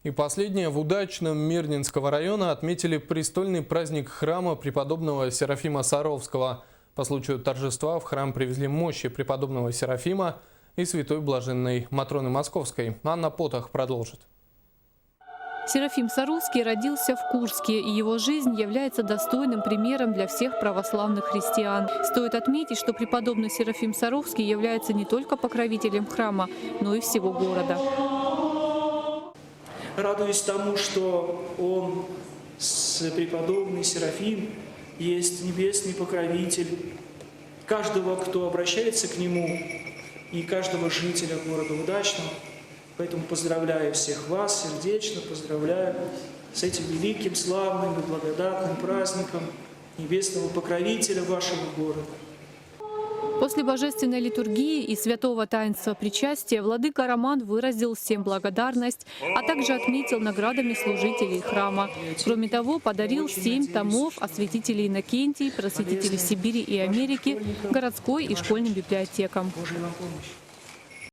И последнее. В Удачном Мирнинского района отметили престольный праздник храма преподобного Серафима Саровского. По случаю торжества в храм привезли мощи преподобного Серафима и святой блаженной Матроны Московской. Анна Потах продолжит. Серафим Саровский родился в Курске, и его жизнь является достойным примером для всех православных христиан. Стоит отметить, что преподобный Серафим Саровский является не только покровителем храма, но и всего города. Радуюсь тому, что он, преподобный Серафим, есть небесный покровитель каждого, кто обращается к нему, и каждого жителя города Удачного. Поэтому поздравляю всех вас, сердечно поздравляю с этим великим, славным и благодатным праздником небесного покровителя вашего города. После божественной литургии и святого таинства причастия владыка Роман выразил всем благодарность, а также отметил наградами служителей храма. Кроме того, подарил 7 томов о святителе Иннокентии, просветителе Сибири и Америки, городской и школьным библиотекам. Божья вам помощь.